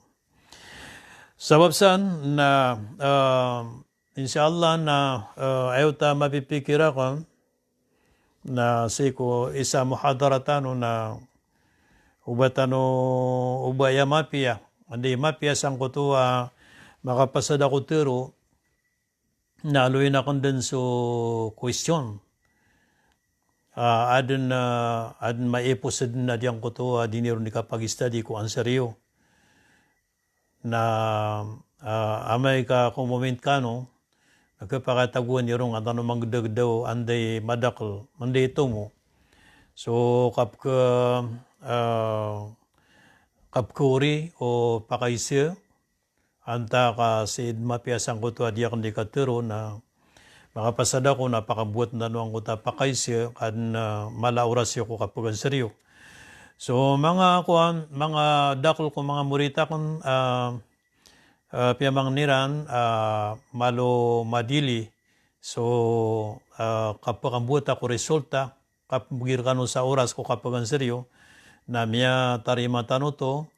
Sabab san na inshallah na ayaw ta mapipikira ko na siko isa muhadaratan na ubatano ubaya mapia andi mapia sang ko to makapasada ko tero na aloy na kondens so question adun maiposad na diyan ko to dinero ni kapag study ko ang seryo na amay ka kung moment ka no nagkapakataguan nirong at ano magdagdaw anday madakal anday ito mo so kapkuri o pakaisya anta ka si mapiasang ko to adiyak ni katero na makapasada ko napakabuot na nuang ko ta pakaisya kan malaurasyo ko kapugan seryo. So mga dakol ko mga murita kon piyamang niran malo madili so kapakabuot ako resulta kapugir kano sa oras ko kapugan seryo na miya tarima tano to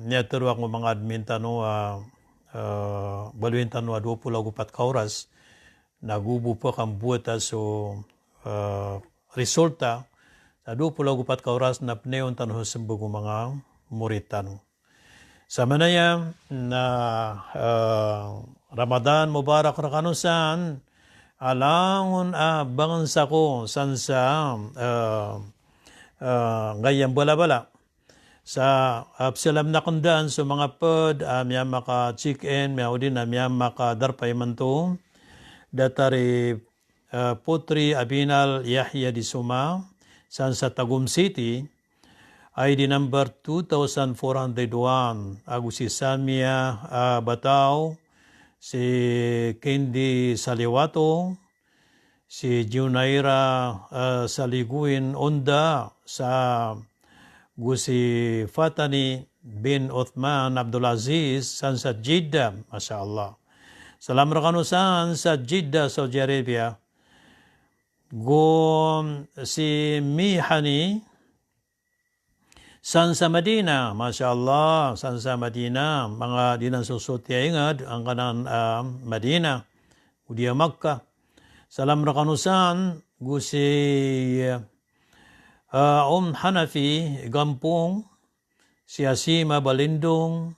niya tero ako mga admin tano baluin tano 24 ka oras nagubo pa kang buota so resulta sa 24 ka oras na pneon tano sa mga murit tano sa manaya na Ramadan Mubarak na kanusan alangon bangansa ko sansa gayang bala-bala sa apsilam na kundaan so mga pod miya maka chicken miya udin miya maka darpay manto datari Putri Abinal Yahya di Suma sansa Tagum City ID number 2401 si Samia Batao si Kendi Saliwato si Junaira Saliguin Onda sa Gusi Fatani bin Uthman Abdulaziz san sa Jeddah, Masya Allah. Salam rakanusan sa Jeddah, Saudi Arabia. Si Mihani san sa Madina, Masya Allah, san sa Madina. Mga dinang susuti ingad ang kanan Madina, Udiya Makkah. Salam rakanusan Gusi Hanafi Gampong si Asima Balindong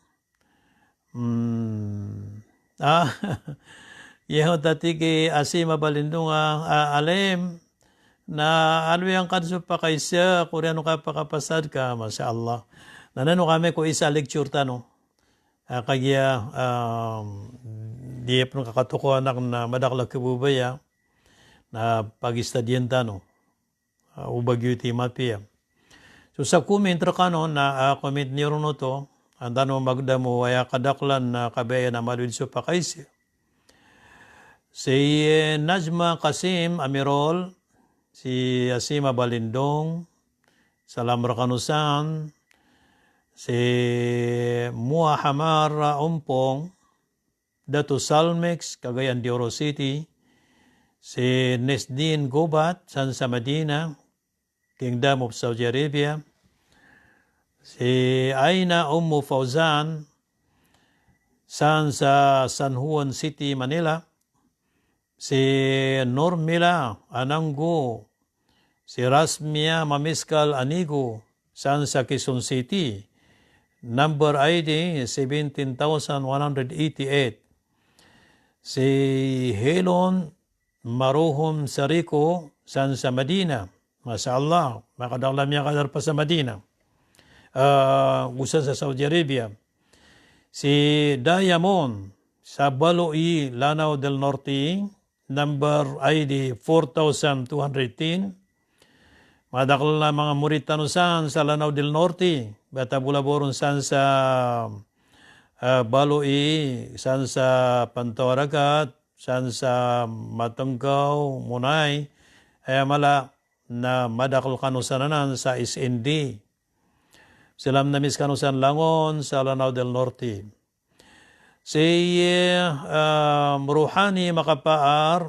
Yeho tatiki asima balindunga alim na ano yung kanso pa kaysa kung ano ka pakapasad ka, Masya Allah. Nanano kami ko isa lecture tano. Kaya di pun kakatuko anak na madakla kibubaya na pag-istadyan tano. Ubagyo iti mapia. So sa comment kano na comment niyo no to, andano magdamo waya kadaklan na kabaya na malwid pa kaysa. Si Najma Qasim Amirol, si Asima Balindong, Salam Rakanusan, si Mua Hamar Umpong, Datu Salmex, Cagayan de Oro City, si Nesdin Gobat, San sa Medina, Kingdom of Saudi Arabia, si Aina Fauzan, San sa San Juan City, Manila, si Normila Ananggo, si Rasmia Mamiskal Anigo, San sa Quezon City, number ID 17,188. Si Helon Maruhom Sariko, San sa Medina, Masya Allah, makadalam niya kadar pa sa Medina, usa sa Saudi Arabia. Si Diamond sa Baloi, Lanao del Norte, number ID 4,210. Madakal na mga Muritanusan sa Lanao del Norte, Batabulaboron san sa Baloi, san sa Pantawaragat, san sa Matanggaw, Munay, ay mala na madakal kanusanan sa SND. Silam namis kanusan Langon sa Lanao del Norte. Si Ruhani Makapaar,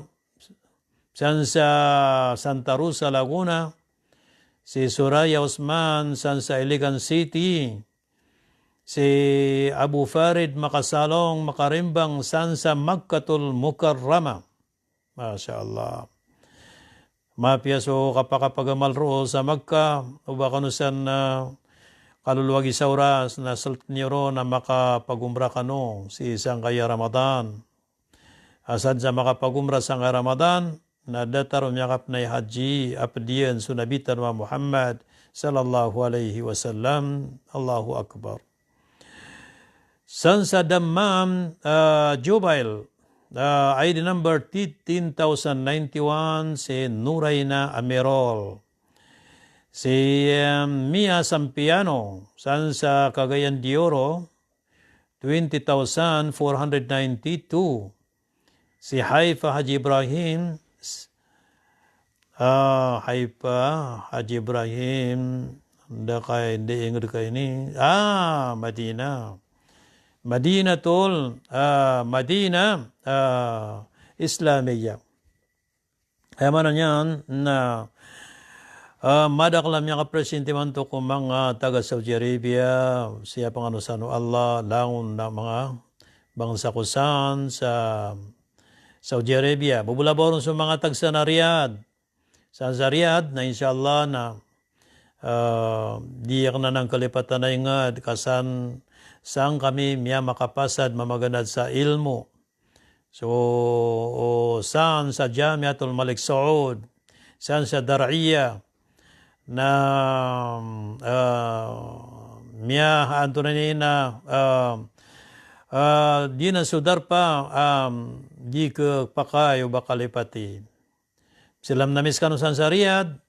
san sa Santa Rosa, Laguna. Si Suraya Usman, san sa Iligan City. Si Abu Farid Makasalong, Makarimbang, san sa Magkatul Mukarrama. Masya Allah. Mapiaso kapakapagamalro sa Magka, o baka nusan kaluluwagi sa oras na salt nyo na makapagumra ka no si isang kaya Ramadan. Asad sa makapagumra sa nga Ramadan, na datarom yakap na haji apdiyan sunabitan wa Muhammad sallallahu alaihi wasallam. Allahu Akbar. San sa Dammam, Jubail, ID number 10,091, si Nurayna Amirol. Si Mia Sampiano, san sa Cagayan de Oro, 20,492. Si Haifa Haji Ibrahim, Haifa Haji Ibrahim, hindi ingrid kayo ni, Madina. Madinatul, Madina, Islamiyya. Kaya man yan na madaklam niya ka-presidente man to kung mga taga Saudi Arabia, siya pang ano sa Allah, langon na mga bangsa kusan sa Saudi Arabia. Bubulaboron sa mga tagsa na Riyadh. Sa Riyadh na inshallah na diyak na ng kalipatan na ingad kasan saan kami miya makapasad mamaganad sa ilmo. So, saan sa Jamiatul Malik Saud, saan sa Dar'iyya, na miya anto na niya na di na sudar pa di ka pakayo bakalipati. Silam namis kanusan sa Riyadh,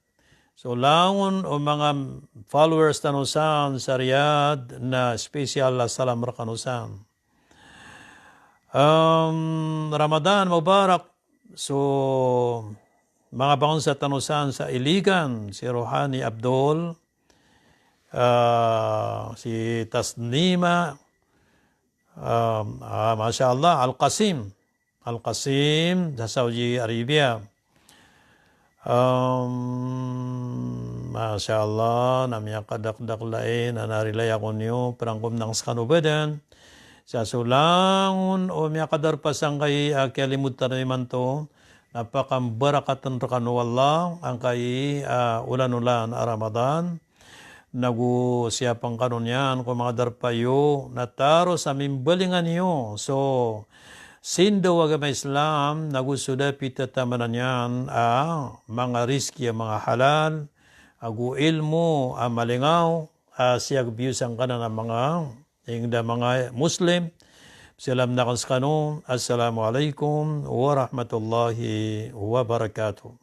so langon o mga followers tanusan sa Riyadh na special la salam rakanusan. Ramadan Mubarak, so mga bangon sa tanusan sa Iligan, si Rohani Abdul, si Tasnima, Masya Allah, Al-Qasim sa Saudi Arabia. Masya Allah, namya kadakdak lain, narilay ako niyo, perangkom ng skanubadan, sa sulangon o miya kadarpasang kay kalimutan naman to, napakambarakat ng rakano Allah ang kay ulan-ulan Ramadan. Nagu siya pang kanon yan kung mga darpayo nataro sa mimbalingan niyo. So, Sindo agama Islam nagusuda pitataman yan mga riski mga halal, agu ilmu malingaw, siyag biyusan ka na ng mga Muslim. Salam na kanus kanun. Assalamualaikum warahmatullahi wabarakatuh.